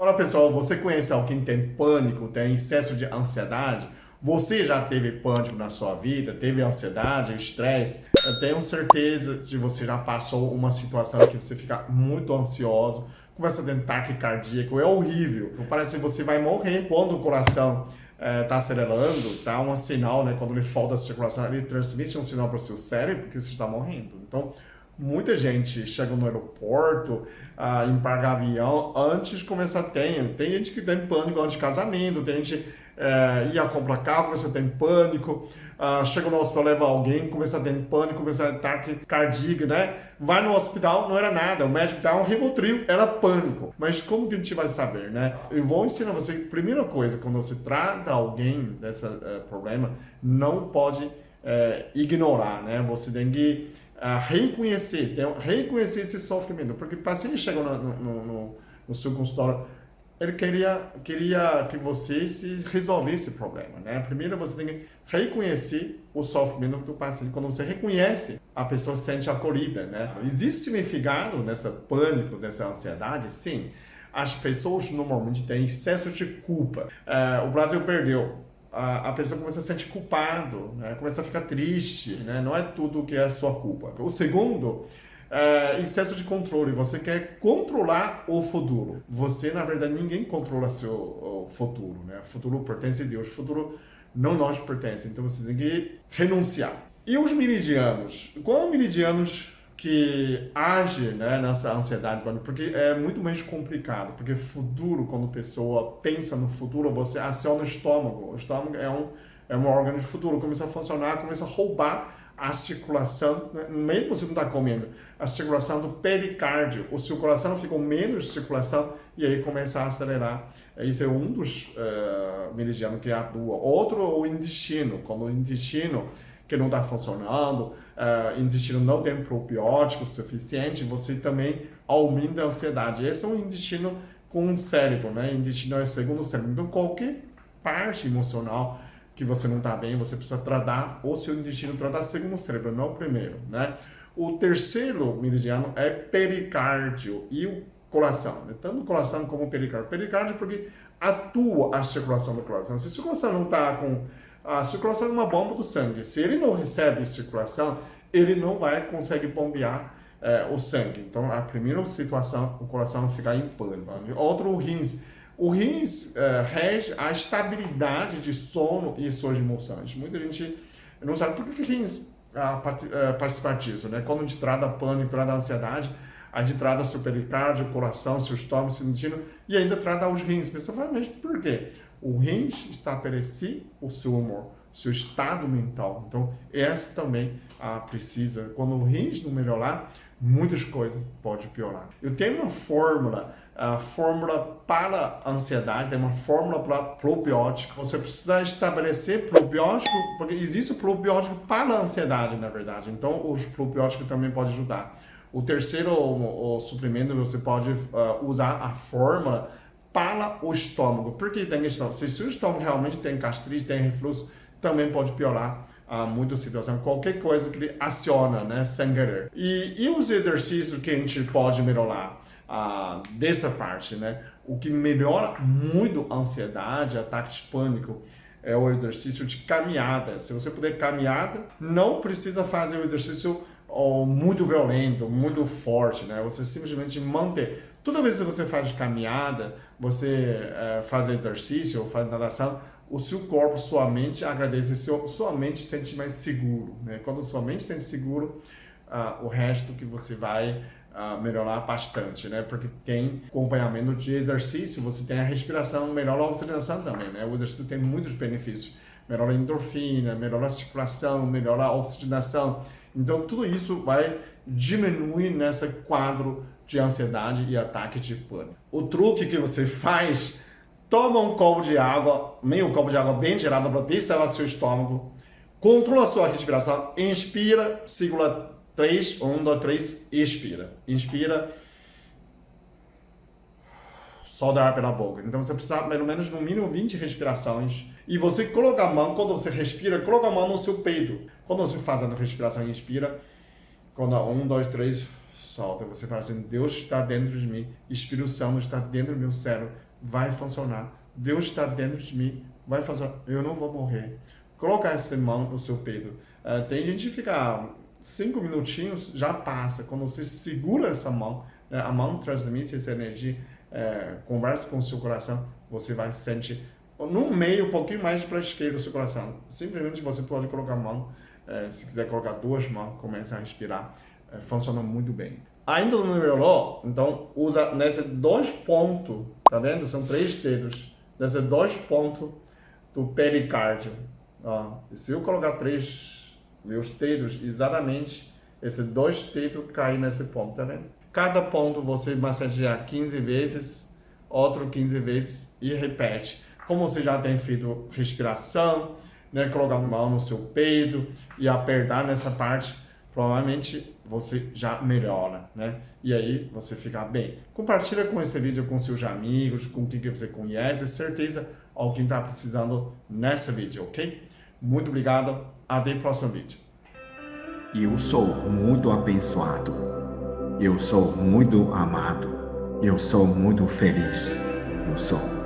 Olá pessoal, você conhece alguém que tem pânico, tem excesso de ansiedade? Você já teve pânico na sua vida? Teve ansiedade, estresse? Eu tenho certeza de você já passou uma situação que você fica muito ansioso, começa a ter ataque cardíaco, é horrível. Parece que você vai morrer quando o coração está acelerando, tá um sinal, né? Quando ele falta a circulação, ele transmite um sinal para o seu cérebro que você está morrendo. Então, muita gente chega no aeroporto, embarca avião, antes de começar a ter. Tem gente que tem pânico antes de casamento, tem gente ia comprar carro, começa a ter pânico, chega no hospital, leva alguém, começa a ter pânico, começa a ter ataque cardíaco, né? Vai no hospital, não era nada, o médico dá um Rivotril, era pânico. Mas como que a gente vai saber, né? Eu vou ensinar você, primeira coisa, quando você trata alguém desse problema, não pode ignorar, né? Você tem que reconhecer esse sofrimento, porque o paciente chegou no seu consultório, ele queria que você se resolvesse esse problema, né? Primeiro você tem que reconhecer o sofrimento do paciente. Quando você reconhece, a pessoa se sente acolhida, né? Existe significado nessa pânico, nessa ansiedade? Sim. As pessoas normalmente têm excesso de culpa. O Brasil perdeu. A pessoa começa a se sentir culpado, né? Começa a ficar triste, né? Não é tudo que é sua culpa. O segundo, excesso de controle. Você quer controlar o futuro. Você, na verdade, ninguém controla seu futuro, né? O futuro pertence a Deus. O futuro não nós pertence. Então você tem que renunciar. E os meridianos? Qual meridianos que age, né, nessa ansiedade, porque é muito mais complicado, porque futuro, quando a pessoa pensa no futuro, você aciona o estômago. O estômago é um órgão de futuro, começa a funcionar, começa a roubar a circulação, né? Mesmo você não está comendo, a circulação do pericárdio, o seu coração fica com menos circulação e aí começa a acelerar. Isso é um dos meridianos que atua. Outro, o intestino, quando o intestino que não está funcionando, o intestino não tem probiótico suficiente, você também aumenta a ansiedade. Esse é um intestino com um cérebro, né? O intestino é o segundo cérebro. Então, qualquer parte emocional que você não está bem, você precisa tratar o seu intestino, tratar o segundo cérebro, não o primeiro, né? O terceiro meridiano é pericárdio e o coração, né? Tanto o coração como o pericárdio. Pericárdio porque atua a circulação do coração. Se a circulação não está com... A circulação é uma bomba do sangue. Se ele não recebe circulação, ele não vai conseguir bombear o sangue. Então, a primeira situação, o coração ficar em pânico. Outro, o rins. O rins rege a estabilidade de sono e suas emoções. Muita gente não sabe por que o rins participa disso, né? Quando a gente trata pânico, trata ansiedade, a gente trata seu pericárdio, coração, seu estômago, seu intestino e ainda trata os rins. Principalmente por quê? O rins estabelece o seu humor, seu estado mental. Então, essa também precisa. Quando o rins não melhorar, muitas coisas podem piorar. Eu tenho uma fórmula, a fórmula para a ansiedade, tem uma fórmula para probiótico. Você precisa estabelecer probiótico, porque existe probiótico para a ansiedade, na verdade. Então, os probióticos também podem ajudar. O terceiro o suplemento, você pode usar a fórmula para o estômago. Por que tem questão? Se o seu estômago realmente tem gastrite, tem refluxo, também pode piorar muito a situação. Qualquer coisa que ele aciona, né, sem querer. E os exercícios que a gente pode melhorar dessa parte, né? O que melhora muito a ansiedade, ataque de pânico, é o exercício de caminhada. Se você puder caminhada, não precisa fazer o exercício muito violento, muito forte, né? Você simplesmente manter. Toda vez que você faz caminhada, você faz exercício ou faz natação, o seu corpo, sua mente agradece, sua mente se sente mais seguro, né? Quando sua mente se sente seguro, o resto que você vai melhorar bastante, né? Porque tem acompanhamento de exercício, você tem a respiração, melhora a oxigenação também, né? O exercício tem muitos benefícios. Melhora a endorfina, melhora a circulação, melhora a oxigenação. Então, tudo isso vai diminuir nesse quadro de ansiedade e ataque de pânico. O truque que você faz, toma um copo de água, meio copo de água bem gelada para desalar seu estômago, controla a sua respiração, inspira, segura 3, 1, 2, 3, expira. Inspira, solta ar pela boca. Então você precisa pelo menos no mínimo 20 respirações. E você coloca a mão, quando você respira, coloca a mão no seu peito. Quando você faz a respiração e inspira, quando 1, 2, 3, solta. Você fala assim, Deus está dentro de mim, Espírito Santo está dentro do meu cérebro, vai funcionar. Deus está dentro de mim, vai funcionar. Eu não vou morrer. Colocar essa mão no seu peito. Tem gente que fica 5 minutinhos, já passa. Quando você segura essa mão, a mão transmite essa energia, conversa com o seu coração, você vai sentir no meio, um pouquinho mais para a esquerda do seu coração. Simplesmente você pode colocar a mão, se quiser colocar 2 mãos, começa a respirar. Funciona muito bem. Ainda no numeroló, então, usa nesses 2 pontos, tá vendo? São 3 dedos. Nesses 2 pontos do pericárdio. Se eu colocar 3 meus dedos, exatamente esses 2 dedos caem nesse ponto, tá vendo? Cada ponto você massagear 15 vezes, outro 15 vezes e repete. Como você já tem feito respiração, né? Colocar a mão no seu peito e apertar nessa parte, provavelmente você já melhora, né? E aí você fica bem. Compartilha com esse vídeo com seus amigos, com quem que você conhece, certeza alguém está precisando nesse vídeo, ok? Muito obrigado, até o próximo vídeo. Eu sou muito abençoado. Eu sou muito amado. Eu sou muito feliz. Eu sou.